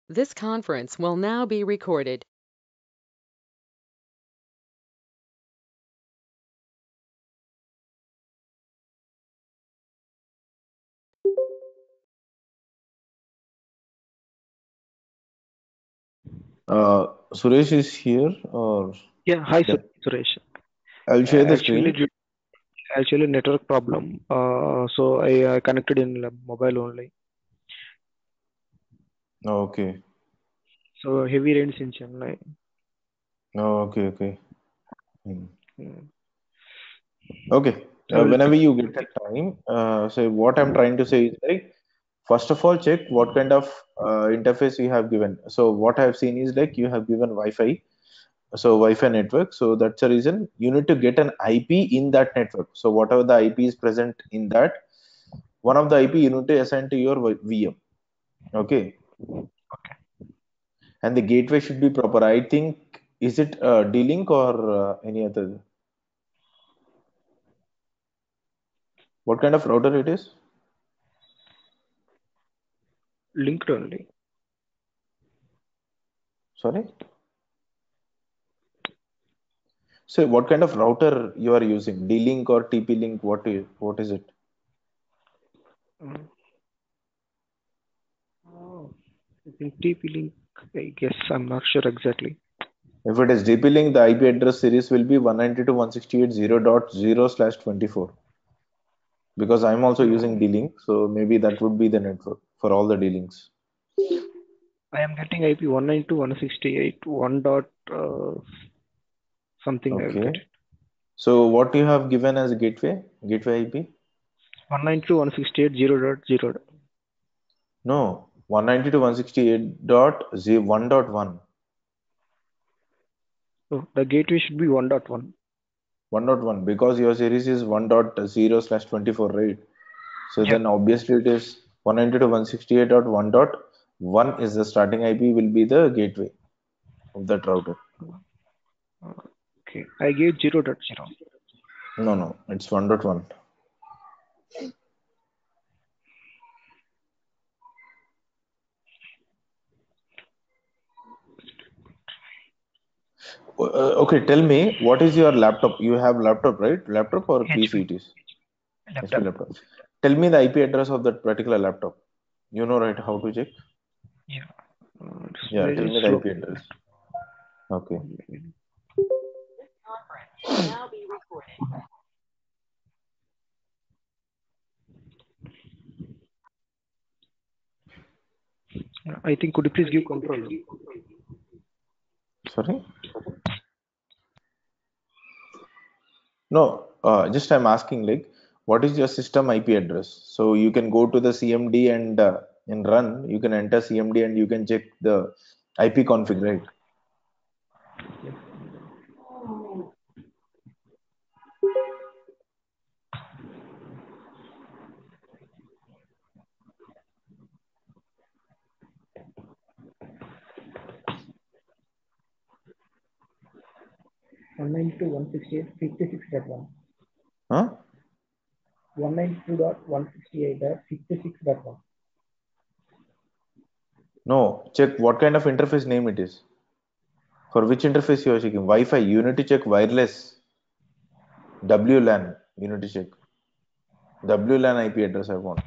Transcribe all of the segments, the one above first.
This conference will now be recorded. Suresh is here, or Yeah, hi yeah, Suresh. I'll share the Actually, screen. actually network problem. So I connected in mobile only. Okay, So heavy rains in Chennai. okay, okay. Hmm. Mm. Okay. I will Whenever pick. you get the time, so what I'm trying to say is like, first of all, check what kind of interface you have given. So what I've seen is like you have given Wi-Fi, so Wi-Fi network. So that's the reason you need to get an IP in that network. So whatever the IP is present in that, one of the IP you need to assign to your VM. Okay, and the gateway should be proper. I think, is it D-Link or any other? What kind of router it is? Linked only. Sorry. So what kind of router you are using? D-Link or TP-Link? What is it? Mm. Oh, I think TP link. I guess I'm not sure exactly. If it is DP-Link, the IP address series will be 192.168.0.0/24. Because I'm also using No, D-Link, so maybe that would be the network for all the D-Links. I am getting IP 192.168 1 dot something. I will get Okay. it. So what you have given as gateway? Gateway IP? 192.168.0.0. No, 192.168.1.1. So the gateway should be 1.1. 1.1 because your series is 1.0/24, right? So Yeah. then obviously it is 192.168.1.1 is the starting IP will be the gateway of that router. Okay. I gave 0.0. No, no, it's 1.1. Okay, tell me what is your laptop? You have laptop, right? Laptop or PC HP it is? HP laptop. laptop. Tell me the IP address of that particular laptop. You know, right, how to check? Yeah. It's Yeah, tell very me the slow. IP address. Okay. I think could you please give control? Sorry? No, just I'm asking like, what is your system IP address? So you can go to the CMD and in run, you can enter CMD and you can check the IP config, right? 192.168.56.1. Huh? 192.168.56.1. No, check what kind of interface name it is. For which interface you are checking? Wi-Fi, you need to check wireless. WLAN, you need to check. WLAN IP address I want.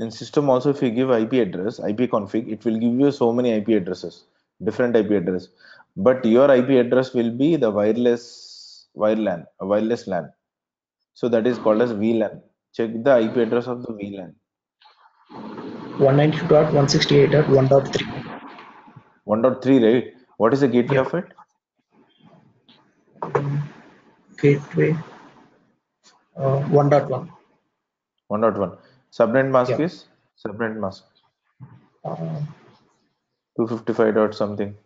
In system also, if you give IP address, IP config, it will give you so many IP addresses, different IP address. But your IP address will be the wireless LAN. So that is called as VLAN. Check the IP address of the VLAN. 192.168.1.3. 1.3, right? What is the gateway Yeah. of it? Gateway 1.1. 1.1. Subnet mask Yeah. is subnet mask Uh, 255 dot something.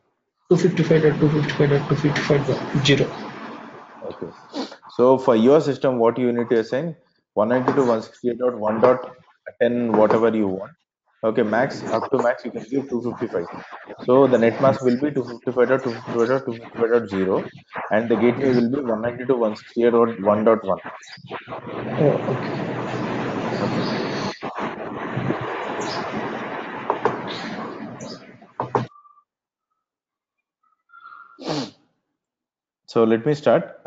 255.255.255.0. Okay. So for your system, what you need to assign 192.168.1.10, whatever you want. Okay, max, up to max you can give 255. So the net mask will be 255.255.255.0, and the gateway will be 192.168.1.1. Oh, okay. Okay. So let me start.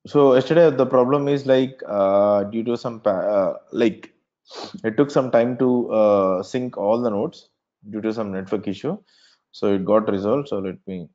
So yesterday the problem is like due to some like it took some time to sync all the nodes due to some network issue. So it got resolved. So let me.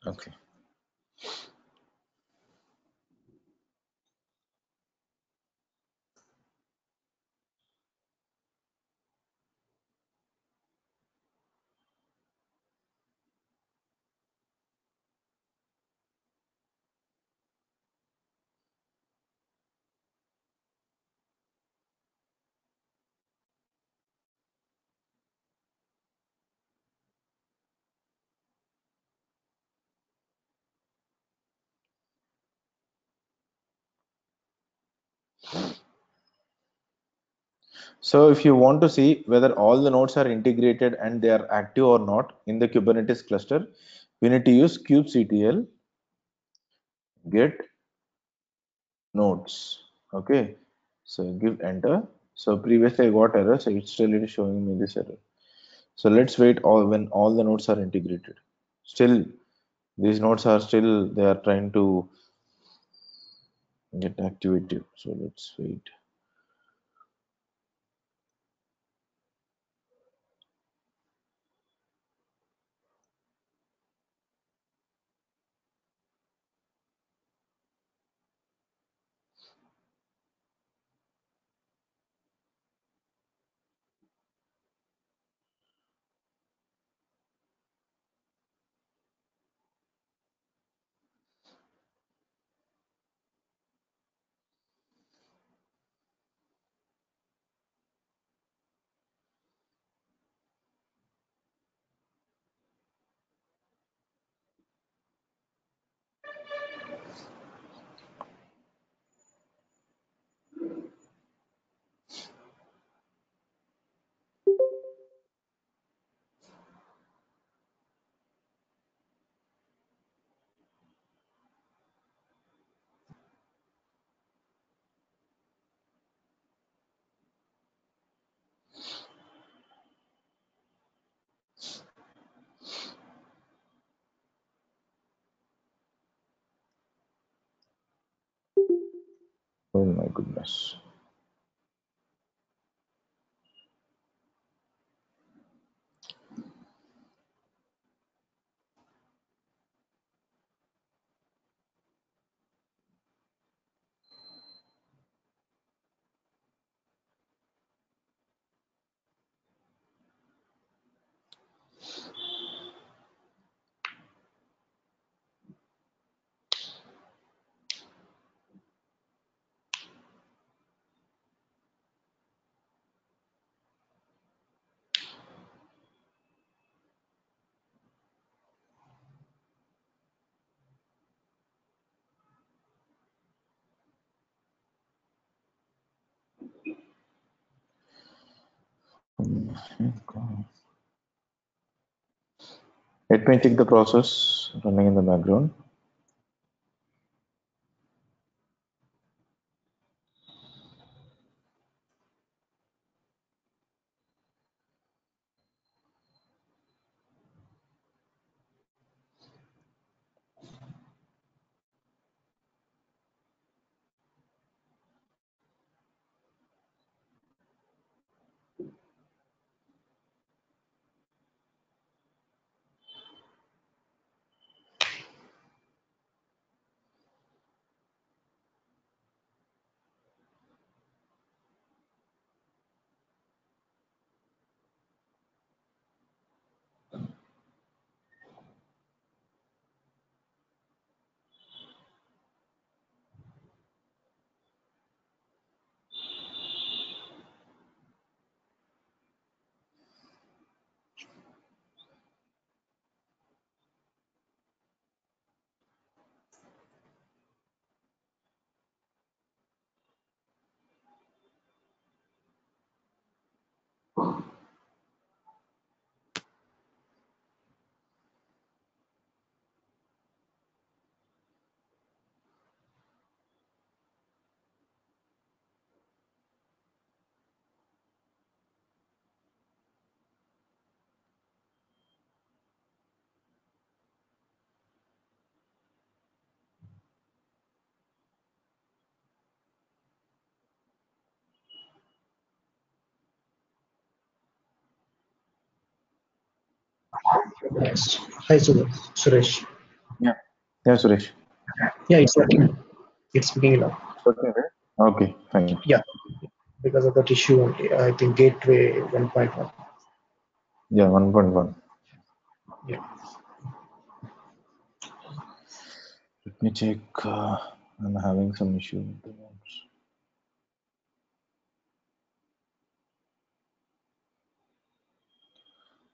Okay. So if you want to see whether all the nodes are integrated and they are active or not in the Kubernetes cluster, we need to use kubectl get nodes. Okay. So give enter. So previously I got error, so it's still it is showing me this error. So let's wait all when all the nodes are integrated. Still, these nodes are still they are trying to get activated. So let's wait. Oh my goodness. Let me check the process running in the background. Next. Hi, Suresh. Yeah. Yeah, Suresh. Yeah, it's working. It's picking up. Okay, right? Okay, fine. Yeah, because of that issue only. I think gateway 1.1. Yeah, 1.1. Yeah. Let me check. I'm having some issue with the notes.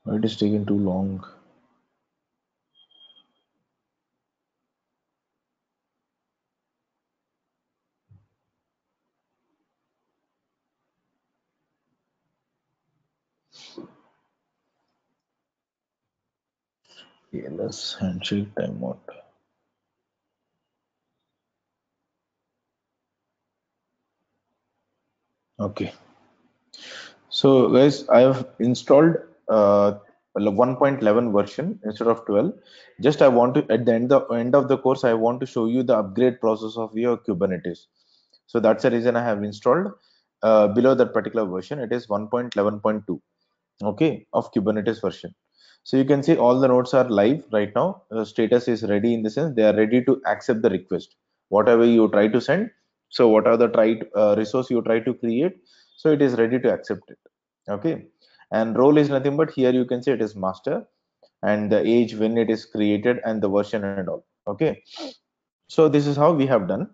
Why it is taking too long? TLS handshake timeout. Okay. So guys, I have installed 1.11 version instead of 12. Just I want to at end of the course, I want to show you the upgrade process of your Kubernetes. So that's the reason I have installed below that particular version. It is 1.11.2. Okay, of Kubernetes version. So you can see all the nodes are live right now. Status is ready in the sense they are ready to accept the request. Whatever you try to send, so what are the resource you try to create, so it is ready to accept it. Okay, and role is nothing but here you can see it is master and the age when it is created and the version and all. Okay, so this is how we have done.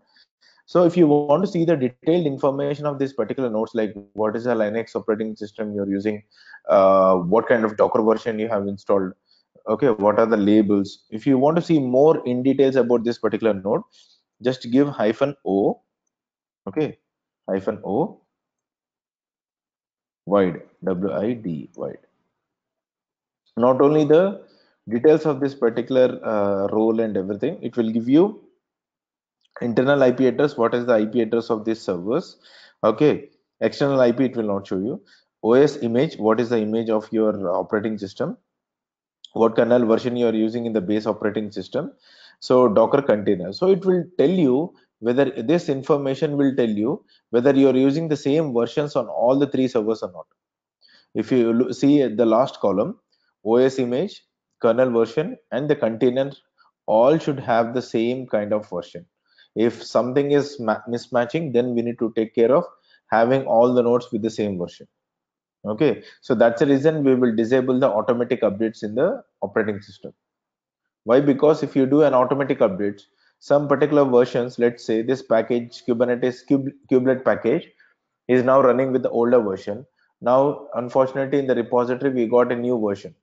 So if you want to see the detailed information of this particular nodes, like what is the Linux operating system you're using, what kind of Docker version you have installed, okay, what are the labels. If you want to see more in details about this particular node, just give -o, okay, -o wide, WID wide. Not only the details of this particular role and everything, it will give you internal IP address, what is the IP address of these servers, okay, external IP it will not show you, OS image, what is the image of your operating system, what kernel version you are using in the base operating system, so Docker container. So it will tell you whether this information will tell you whether you are using the same versions on all the three servers or not. If you see at the last column, OS image, kernel version, and the container all should have the same kind of version. If something is mismatching, then we need to take care of having all the nodes with the same version. Okay, so that's the reason we will disable the automatic updates in the operating system. Why? Because if you do an automatic updates, some particular versions, let's say this package Kubernetes kubelet package is now running with the older version. Now, unfortunately, in the repository, we got a new version.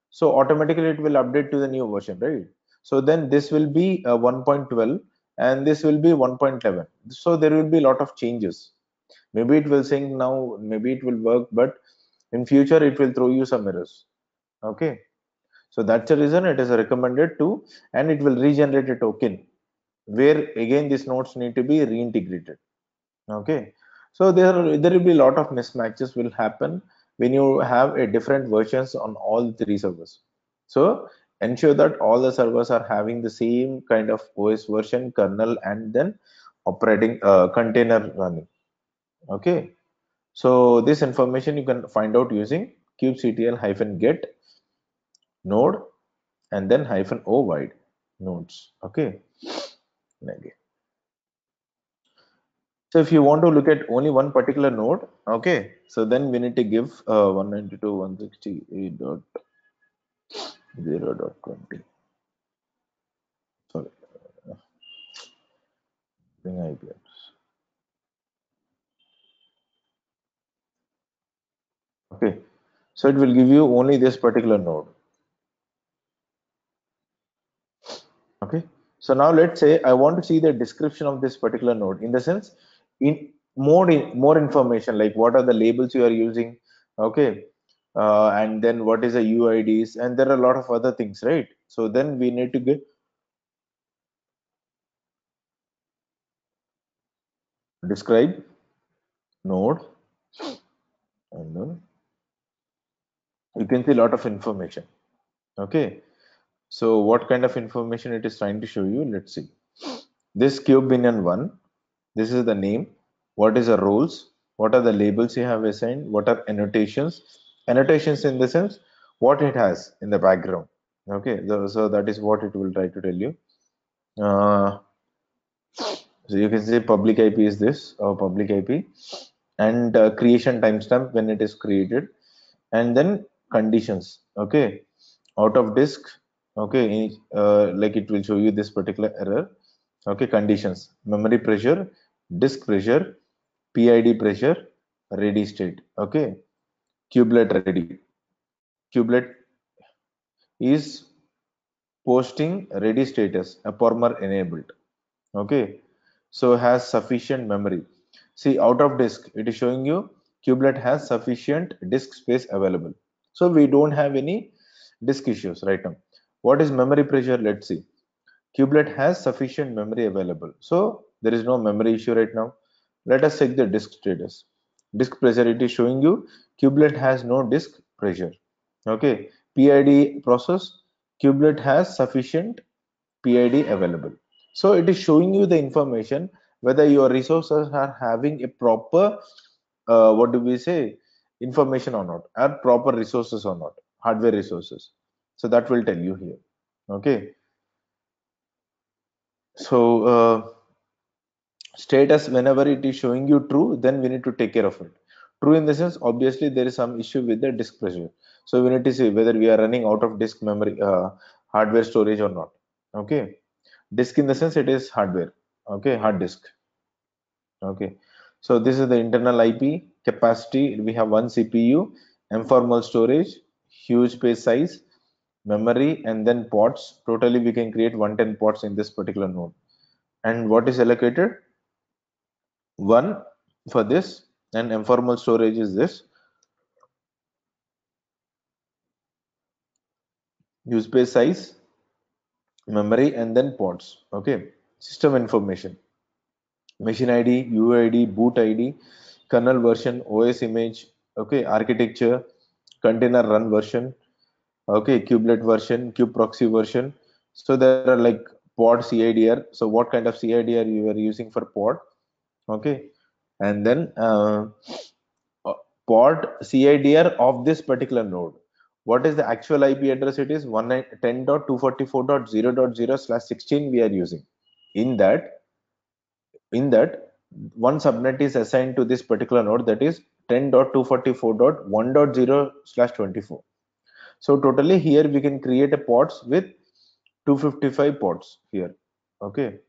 So automatically it will update to the new version, right? So then this will be 1.12 and this will be 1.11. So there will be a lot of changes. Maybe it will sync now, maybe it will work, but in future it will throw you some errors. Okay, so that's the reason it is recommended to, and it will regenerate a token where again these nodes need to be reintegrated. Okay, so there will be a lot of mismatches will happen when you have a different versions on all three servers. So ensure that all the servers are having the same kind of OS version, kernel, and then operating container running. Okay, so this information you can find out using kubectl-get node and then -o wide nodes. Okay, again. So if you want to look at only one particular node, okay, so then we need to give 192.168.0.20. Sorry, bring IP address. Okay, so it will give you only this particular node. Okay, so now let's say I want to see the description of this particular node, in the sense in more information, like what are the labels you are using. Okay, and then what is the UIDs, and there are a lot of other things, right? So then we need to get describe node, and then you can see a lot of information. Okay, so what kind of information it is trying to show you? Let's see. This cube minion 1, this is the name. What is the roles? What are the labels you have assigned? What are annotations? Annotations in the sense what it has in the background. Okay, so that is what it will try to tell you. So you can say public IP is this, or public IP, and creation timestamp when it is created, and then conditions. Okay, out of disk. Okay, like it will show you this particular error. Okay, conditions: memory pressure, disk pressure, PID pressure, ready state. Okay, kubelet ready. Kubelet is posting ready status, a former enabled. Okay, so has sufficient memory. See, out of disk, it is showing you kubelet has sufficient disk space available. So we don't have any disk issues right now. What is memory pressure? Let's see. Kubelet has sufficient memory available. So there is no memory issue right now. Let us check the disk status. Disk pressure, it is showing you kubelet has no disk pressure. Okay, PID process, kubelet has sufficient PID available. So it is showing you the information whether your resources are having a proper, what do we say, information or not, or proper resources or not, hardware resources. So that will tell you here. Okay, so status, whenever it is showing you true, then we need to take care of it. True in the sense, obviously there is some issue with the disk pressure, so we need to see whether we are running out of disk memory, hardware storage or not. Okay, disk in the sense it is hardware. Okay, hard disk. Okay, so this is the internal IP capacity. We have one CPU, informal storage, huge space size, memory, and then ports. Totally we can create 110 ports in this particular node. And what is allocated? One for this, and informal storage is this. Use space size, memory, and then ports. Okay, system information: machine ID, UID, boot ID, kernel version, OS image. Okay, architecture, container run version. Okay, kubelet version, kube proxy version. So there are like pod CIDR. So what kind of CIDR you are using for pod? Okay, and then pod CIDR of this particular node. What is the actual IP address? It is 110.244.0.0/16 we are using. In that, one subnet is assigned to this particular node, that is 10.244.1.0/24. So totally here we can create a pods with 255 pods here. Okay,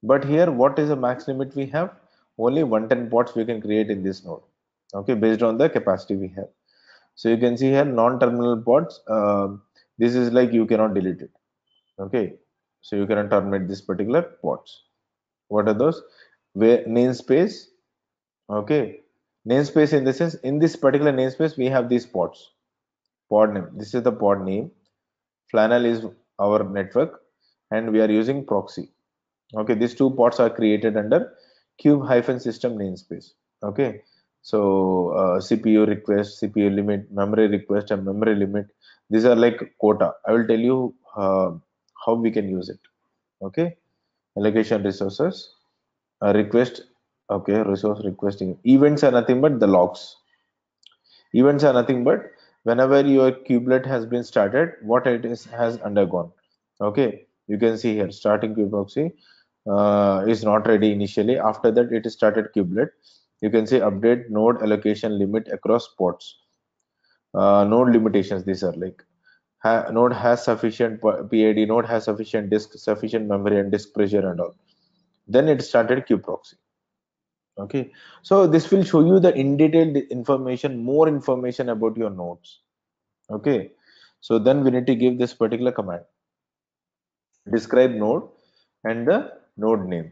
but here what is the max limit we have? Only 110 pods we can create in this node. Okay, based on the capacity we have. So you can see here non-terminal pods. This is like you cannot delete it. Okay, so you cannot terminate this particular pods. What are those? Where namespace. Okay, Namespace in the sense, in this particular namespace, we have these pods. Pod name. This is the pod name. Flannel is our network, and we are using proxy. Okay, these two pods are created under cube-system namespace. Okay, so CPU request, CPU limit, memory request, and memory limit. These are like quota. I will tell you how we can use it. Okay, allocation resources, request. Okay, resource requesting. Events are nothing but the logs. Events are nothing but whenever your kubelet has been started, what it is has undergone. Okay, you can see here starting kubeproxy is not ready initially. After that, it is started kubelet. You can see update node allocation limit across ports. Node limitations. These are like node has sufficient PID, node has sufficient disk, sufficient memory, and disk pressure and all. Then it started kubeproxy. Okay, so this will show you the in detailed information, more information about your nodes. Okay, so then we need to give this particular command, describe node and the node name.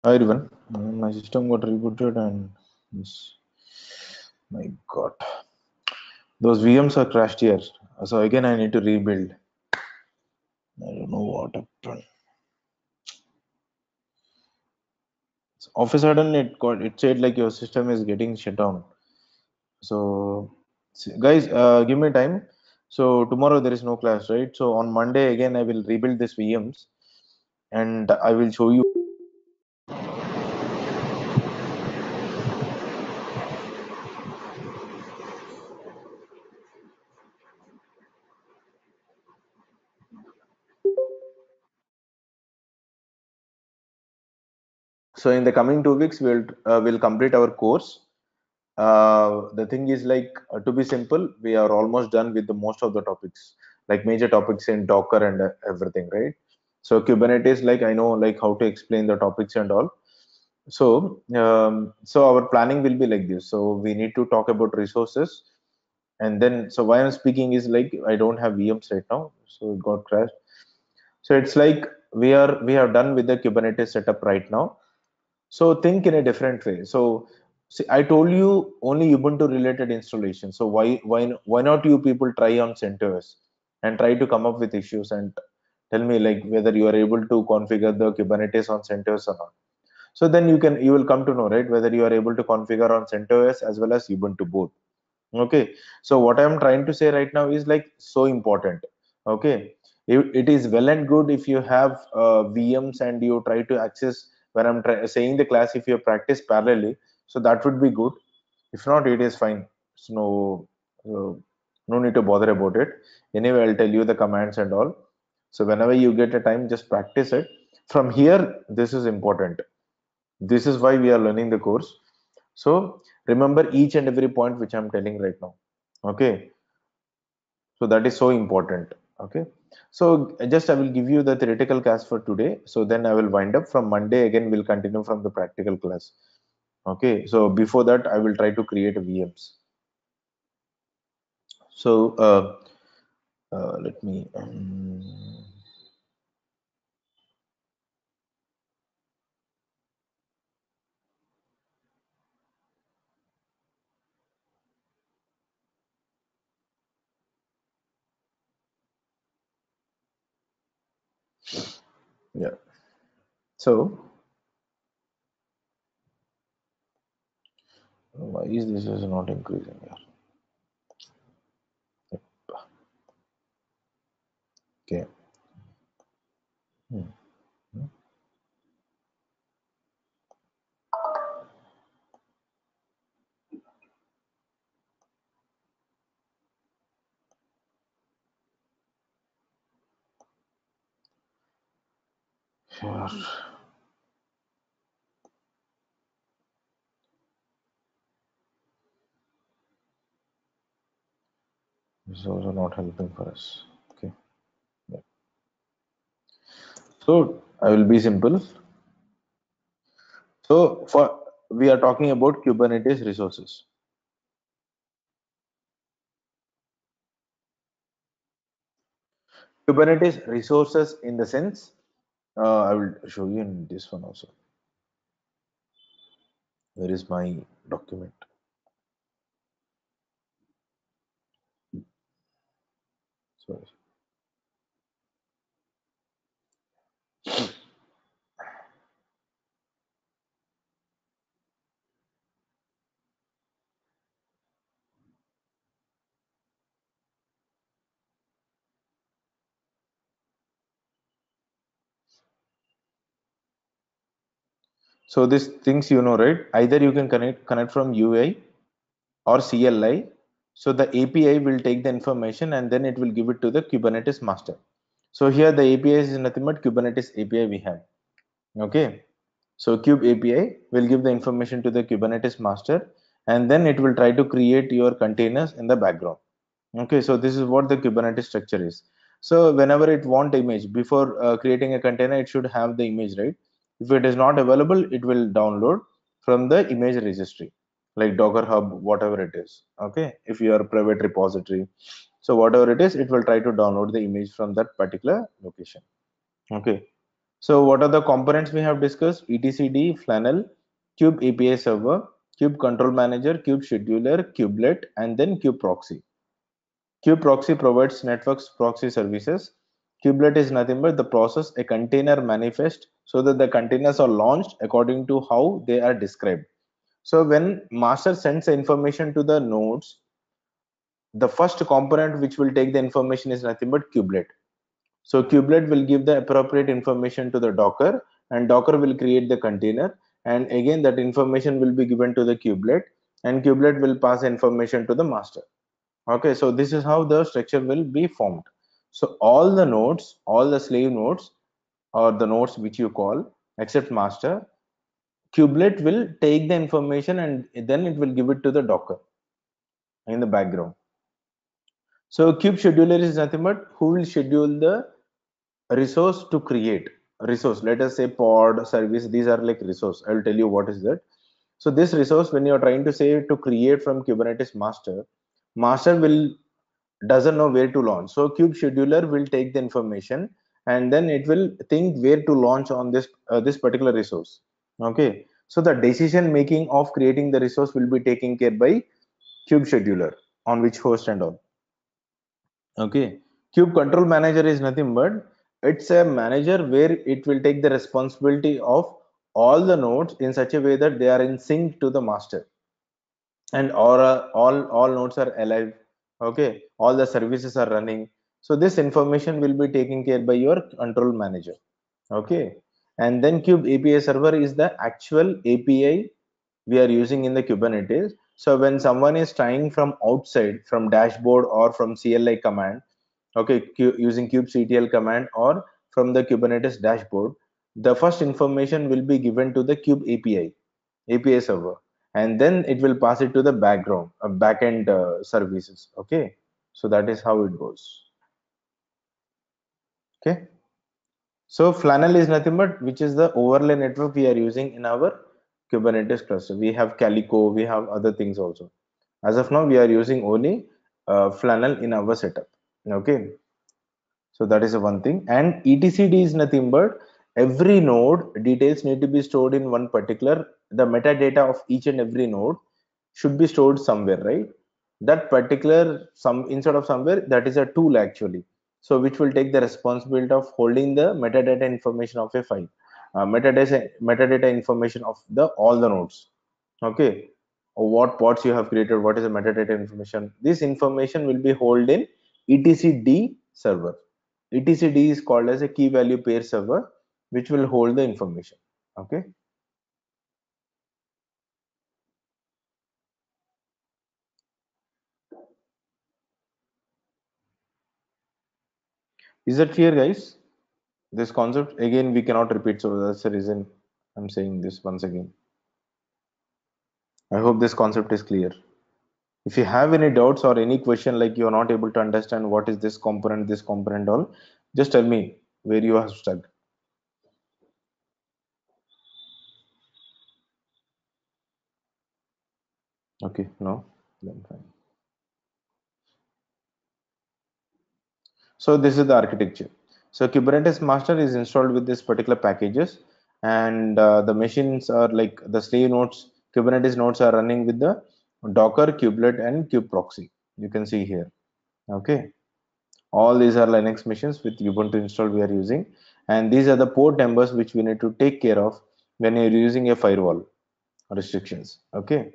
Hi everyone. My system got rebooted and this, my God, those VMs are crashed here. So again, I need to rebuild. I don't know what happened. So all of a sudden, it said like your system is getting shut down. So guys, give me time. So tomorrow there is no class, right? So on Monday again, I will rebuild this VMs and I will show you. So in the coming 2 weeks, we'll complete our course. The thing is like to be simple, we are almost done with the most of the topics, like major topics in Docker and everything, right? So Kubernetes, like I know like how to explain the topics and all. So our planning will be like this. So we need to talk about resources, and then so why I'm speaking is like I don't have VMs right now, so it got crashed. So it's like we have done with the Kubernetes setup right now. So think in a different way. So see, I told you only Ubuntu related installation. So why not you people try on CentOS and try to come up with issues and tell me like whether you are able to configure the Kubernetes on CentOS or not. So then you will come to know, right, whether you are able to configure on CentOS as well as Ubuntu both. Okay, so what I'm trying to say right now is like so important. Okay, it is well and good if you have VMs and you try to access when saying the class, if you practice parallelly, so that would be good. If not, it is fine. So uh, no need to bother about it. Anyway, I'll tell you the commands and all. So whenever you get a time, just practice it. From here, this is important. This is why we are learning the course. So remember each and every point which I'm telling right now. Okay, so that is so important. Okay, so just I will give you the theoretical class for today, so then I will wind up. From Monday again we'll continue from the practical class. Okay, so before that I will try to create VMs. So let me yeah, so why is this is not increasing here? Okay. Hmm. Sure. This is also not helping for us. Okay. Yeah. So I will be simple. So for we are talking about Kubernetes resources. Kubernetes resources in the sense, I will show you in this one also. Where is my document? Sorry. So these things you know, right? Either you can connect from UI or CLI. So the API will take the information and then it will give it to the Kubernetes master. So here the API is nothing but Kubernetes API we have. Okay. So Kube API will give the information to the Kubernetes master and then it will try to create your containers in the background. Okay, so this is what the Kubernetes structure is. So whenever it want image, before creating a container, it should have the image, right? If it is not available, it will download from the image registry, like Docker Hub, whatever it is. Okay, if you are a private repository, so whatever it is, it will try to download the image from that particular location. Okay, So what are the components we have discussed? etcd, Flannel, Kube API server, Kube control manager, Kube scheduler, kubelet, and then Kube proxy. Kube proxy provides network's proxy services. Kubelet is nothing but the process a container manifest so that the containers are launched according to how they are described. So when master sends the information to the nodes, the first component which will take the information is nothing but kubelet. So kubelet will give the appropriate information to the Docker, and Docker will create the container, and again that information will be given to the kubelet, and kubelet will pass information to the master. Okay, so this is how the structure will be formed. So all the nodes, all the slave nodes, or the nodes which you call, except master, kubelet will take the information and then it will give it to the Docker in the background. So kube scheduler is nothing but who will schedule the resource to create resource. Let us say pod, service, these are like resource. I will tell you what is that. So this resource, when you are trying to say to create from Kubernetes master, master will doesn't know where to launch. So kube scheduler will take the information and then it will think where to launch on this particular resource. Okay, so the decision making of creating the resource will be taken care by kube scheduler on which host and all. Okay, Kube Control Manager is nothing but it's a manager where it will take the responsibility of all the nodes in such a way that they are in sync to the master, and all nodes are alive. Okay, all the services are running. So this information will be taken care by your control manager. Okay, and then Kube API server is the actual API we are using in the Kubernetes. So when someone is trying from outside, from dashboard or from CLI command, okay, using kubectl command or from the Kubernetes dashboard, the first information will be given to the Kube API server, and then it will pass it to the background backend services. Okay, so that is how it goes. Okay, so Flannel is nothing but which is the overlay network we are using in our Kubernetes cluster. We have Calico, we have other things also. As of now, we are using only Flannel in our setup. Okay, so that is the one thing. And etcd is nothing but every node details need to be stored in one particular, the metadata of each and every node should be stored somewhere, right? That particular some instead of somewhere, that is a tool actually. So which will take the responsibility of holding the metadata information of a file, metadata information of the all the nodes. Okay, or what pods you have created, what is the metadata information. This information will be held in etcd server. etcd is called as a key value pair server which will hold the information. Okay, is that clear, guys? This concept again we cannot repeat, so that's the reason I'm saying this once again. I hope this concept is clear. If you have any doubts or any question, like you're not able to understand what is this component all, just tell me where you have stuck. Okay, no, then fine. So this is the architecture. So Kubernetes master is installed with this particular packages, and the machines are like the slave nodes. Kubernetes nodes are running with the Docker, kubelet, and kube proxy. You can see here. Okay, all these are Linux machines with Ubuntu installed we are using, and these are the port numbers which we need to take care of when you're using a firewall restrictions. Okay,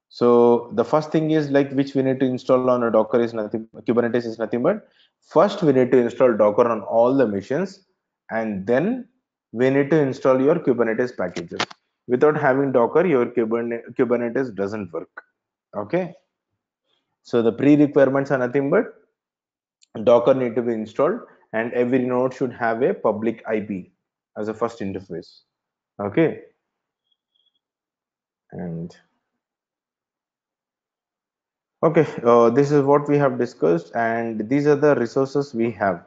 so the first thing is like which we need to install on a Docker is nothing, Kubernetes is nothing but first we need to install Docker on all the machines, and then we need to install your Kubernetes packages. Without having Docker, your Kubernetes doesn't work. Okay, so the pre-requirements are nothing but Docker need to be installed, and every node should have a public IP as a first interface. Okay, and okay, this is what we have discussed, and these are the resources we have,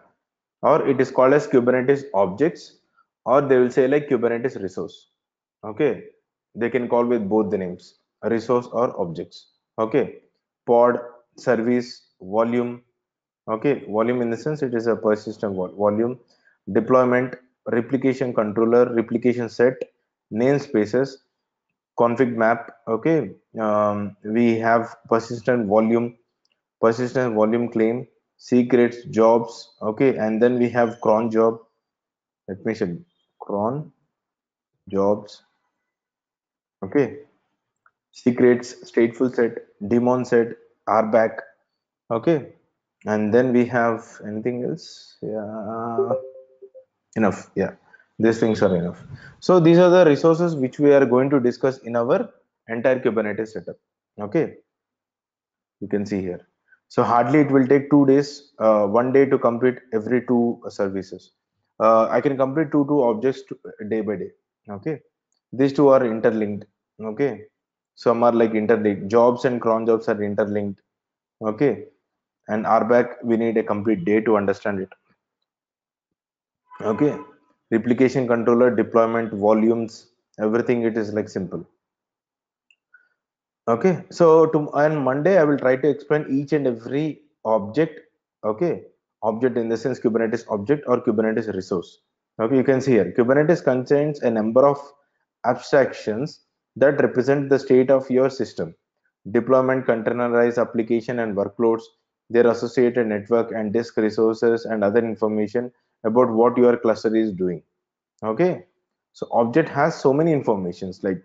or it is called as Kubernetes objects, or they will say like Kubernetes resource. Okay, they can call with both the names, resource or objects. Okay, pod, service, volume. Okay, volume in the sense it is a persistent volume, deployment, replication controller, replication set, namespaces, config map. Okay, we have persistent volume claim, secrets, jobs. Okay, and then we have cron job. Let me check cron jobs. Okay, secrets, stateful set, daemon set, rback. Okay, and then we have anything else? Yeah, enough. Yeah, these things are enough. So these are the resources which we are going to discuss in our entire Kubernetes setup. Okay, you can see here. So hardly it will take 2 days, 1 day to complete every two services. I can complete two objects day by day. Okay, these two are interlinked. Okay, some are like interlinked. Jobs and cron jobs are interlinked. Okay, and RBAC we need a complete day to understand it. Okay, replication controller, deployment, volumes, everything it is like simple. Okay, so on Monday I will try to explain each and every object. Okay, object in the sense Kubernetes object or Kubernetes resource. Okay, you can see here Kubernetes contains a number of abstractions that represent the state of your system. Deployment, containerized application and workloads, their associated network and disk resources and other information about what your cluster is doing. Okay, so object has so many informations like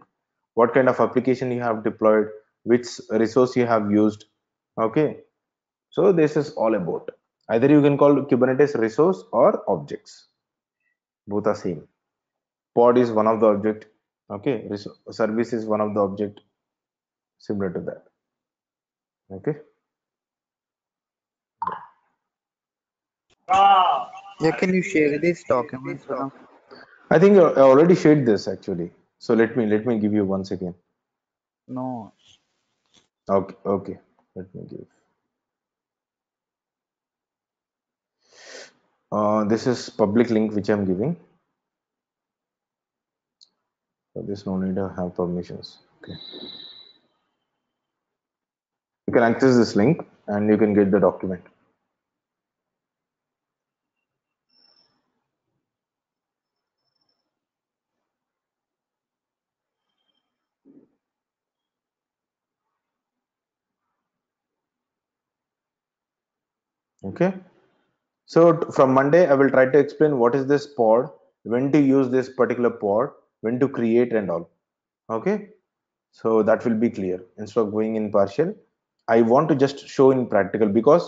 what kind of application you have deployed, which resource you have used. Okay, so this is all about, either you can call Kubernetes resource or objects, both are same. Pod is one of the object. Okay, service is one of the object, similar to that. Okay, Yeah, can you share these documents with us? I think I already shared this actually, so let me give you once again. No. Okay, okay, let me give. This is public link which I'm giving. So there's no need to have permissions. Okay. You can access this link and you can get the document. Okay. So from Monday, I will try to explain what is this pod, when to use this particular pod, when to create and all. Okay. So that will be clear instead of going in partial. I want to just show in practical because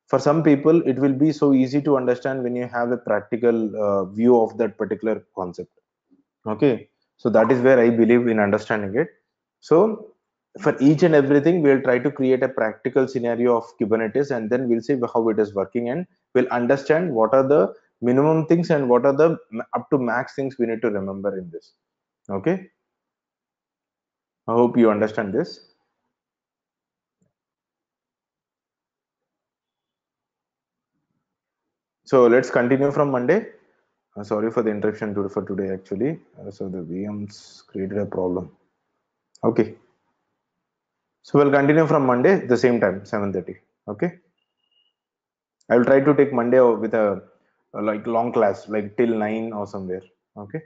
for some people it will be so easy to understand when you have a practical view of that particular concept. Okay, so that is where I believe in understanding it. So for each and everything we'll try to create a practical scenario of Kubernetes and then we'll see how it is working and we'll understand what are the minimum things and what are the up to max things we need to remember in this. Okay, I hope you understand this. So let's continue from Monday. Sorry for the interruption for today actually. So the VMs created a problem. Okay, so we'll continue from Monday the same time 7:30. Okay, I will try to take Monday with a like long class like till 9 or somewhere. Okay.